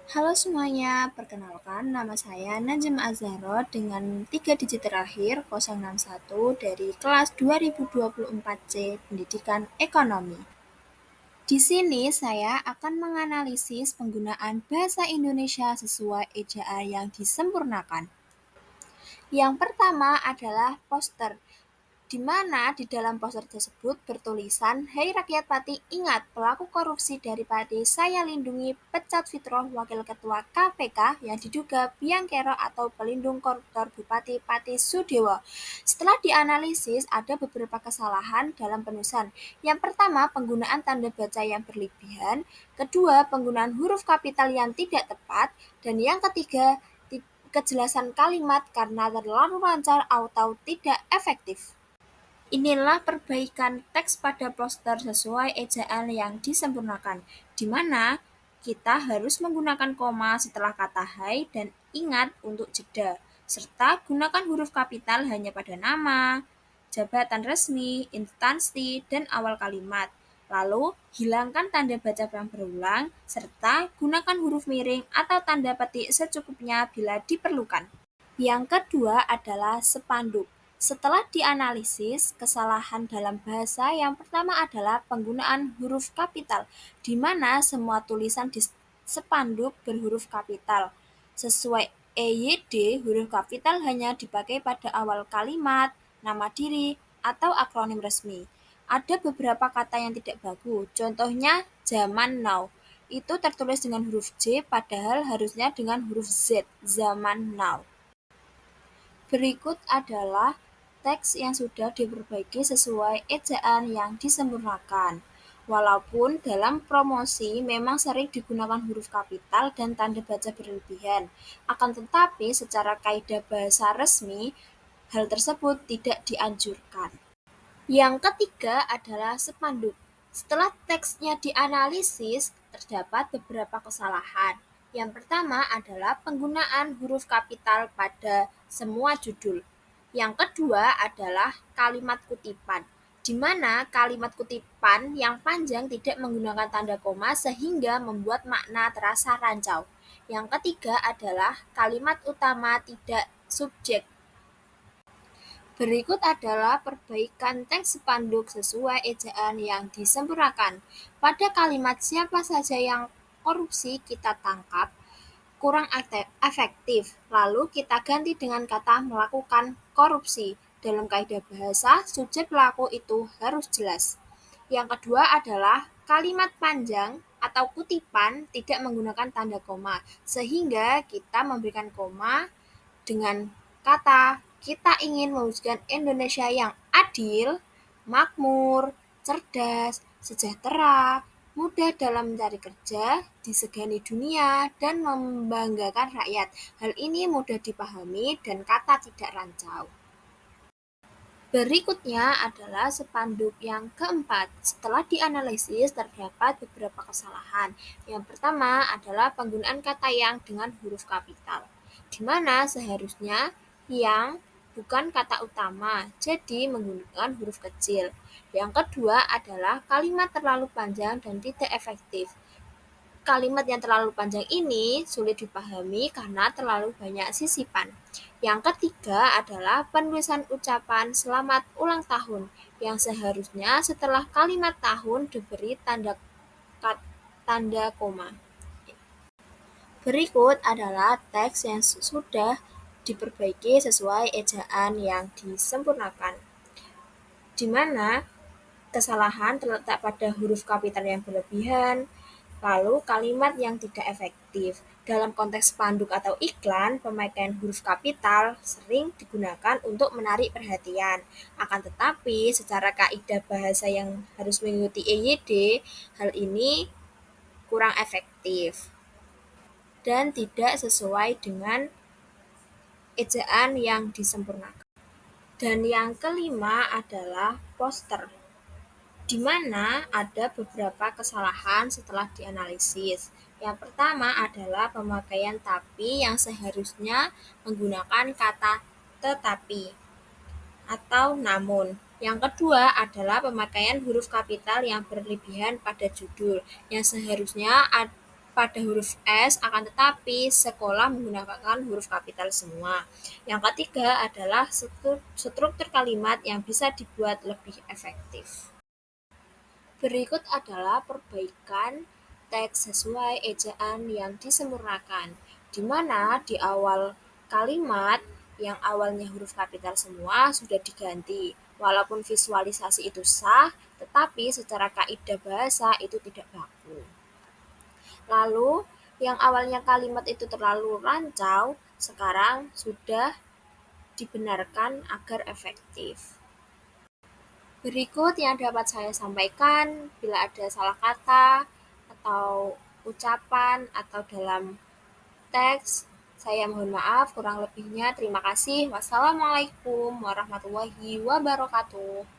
Halo semuanya, perkenalkan nama saya Najm Azharo dengan 3 digit terakhir 061 dari kelas 2024C Pendidikan Ekonomi. Di sini saya akan menganalisis penggunaan bahasa Indonesia sesuai ejaan yang disempurnakan. Yang pertama adalah poster, di mana di dalam poster tersebut bertulisan, "Hei rakyat Pati, ingat pelaku korupsi dari Pati saya lindungi, pecat Fitroh Wakil Ketua KPK yang diduga biang kerok atau pelindung koruptor Bupati Pati Sudewo." Setelah dianalisis, ada beberapa kesalahan dalam penulisan. Yang pertama, penggunaan tanda baca yang berlebihan. Kedua, penggunaan huruf kapital yang tidak tepat. Dan yang ketiga, kejelasan kalimat karena terlalu lancar atau tidak efektif. Inilah perbaikan teks pada poster sesuai ejaan yang disempurnakan, di mana kita harus menggunakan koma setelah kata hai dan ingat untuk jeda, serta gunakan huruf kapital hanya pada nama, jabatan resmi, instansi, dan awal kalimat. Lalu, hilangkan tanda baca yang berulang, serta gunakan huruf miring atau tanda petik secukupnya bila diperlukan. Yang kedua adalah spanduk. Setelah dianalisis, kesalahan dalam bahasa yang pertama adalah penggunaan huruf kapital, di mana semua tulisan di spanduk berhuruf kapital. Sesuai EYD, huruf kapital hanya dipakai pada awal kalimat, nama diri, atau akronim resmi. Ada beberapa kata yang tidak bagus, contohnya zaman now. Itu tertulis dengan huruf J, padahal harusnya dengan huruf Z, zaman now. Berikut adalah teks yang sudah diperbaiki sesuai ejaan yang disempurnakan. Walaupun dalam promosi memang sering digunakan huruf kapital dan tanda baca berlebihan, akan tetapi secara kaidah bahasa resmi, hal tersebut tidak dianjurkan. Yang ketiga adalah spanduk. Setelah teksnya dianalisis, terdapat beberapa kesalahan. Yang pertama adalah penggunaan huruf kapital pada semua judul. Yang kedua adalah kalimat kutipan, di mana kalimat kutipan yang panjang tidak menggunakan tanda koma sehingga membuat makna terasa rancau. Yang ketiga adalah kalimat utama tidak subjek. Berikut adalah perbaikan teks spanduk sesuai ejaan yang disempurnakan. Pada kalimat siapa saja yang korupsi kita tangkap, kurang efektif. Lalu kita ganti dengan kata melakukan korupsi. Dalam kaidah bahasa, subjek pelaku itu harus jelas. Yang kedua adalah kalimat panjang atau kutipan tidak menggunakan tanda koma, sehingga kita memberikan koma dengan kata kita ingin mewujudkan Indonesia yang adil, makmur, cerdas, sejahtera, mudah dalam mencari kerja, disegani dunia, dan membanggakan rakyat. Hal ini mudah dipahami dan kata tidak rancau. Berikutnya adalah spanduk yang keempat. Setelah dianalisis, terdapat beberapa kesalahan. Yang pertama adalah penggunaan kata yang dengan huruf kapital, di mana seharusnya yang bukan kata utama, jadi menggunakan huruf kecil. Yang kedua adalah kalimat terlalu panjang dan tidak efektif. Kalimat yang terlalu panjang ini sulit dipahami karena terlalu banyak sisipan. Yang ketiga adalah penulisan ucapan selamat ulang tahun, yang seharusnya setelah kalimat tahun diberi tanda koma. Berikut adalah teks yang sudah diperbaiki sesuai ejaan yang disempurnakan, di mana kesalahan terletak pada huruf kapital yang berlebihan, lalu kalimat yang tidak efektif. Dalam konteks spanduk atau iklan, pemakaian huruf kapital sering digunakan untuk menarik perhatian. Akan tetapi, secara kaidah bahasa yang harus mengikuti EYD, hal ini kurang efektif dan tidak sesuai dengan ejaan yang disempurnakan. Dan yang kelima adalah poster, di mana ada beberapa kesalahan setelah dianalisis. Yang pertama adalah pemakaian tapi yang seharusnya menggunakan kata tetapi atau namun. Yang kedua adalah pemakaian huruf kapital yang berlebihan pada judul, yang seharusnya pada huruf S, akan tetapi sekolah menggunakan huruf kapital semua. Yang ketiga adalah struktur kalimat yang bisa dibuat lebih efektif. Berikut adalah perbaikan teks sesuai ejaan yang disempurnakan, di mana di awal kalimat yang awalnya huruf kapital semua sudah diganti. Walaupun visualisasi itu sah, tetapi secara kaidah bahasa itu tidak baku. Lalu, yang awalnya kalimat itu terlalu rancau, sekarang sudah dibenarkan agar efektif. Berikut yang dapat saya sampaikan, bila ada salah kata atau ucapan atau dalam teks, saya mohon maaf, kurang lebihnya terima kasih. Wassalamualaikum warahmatullahi wabarakatuh.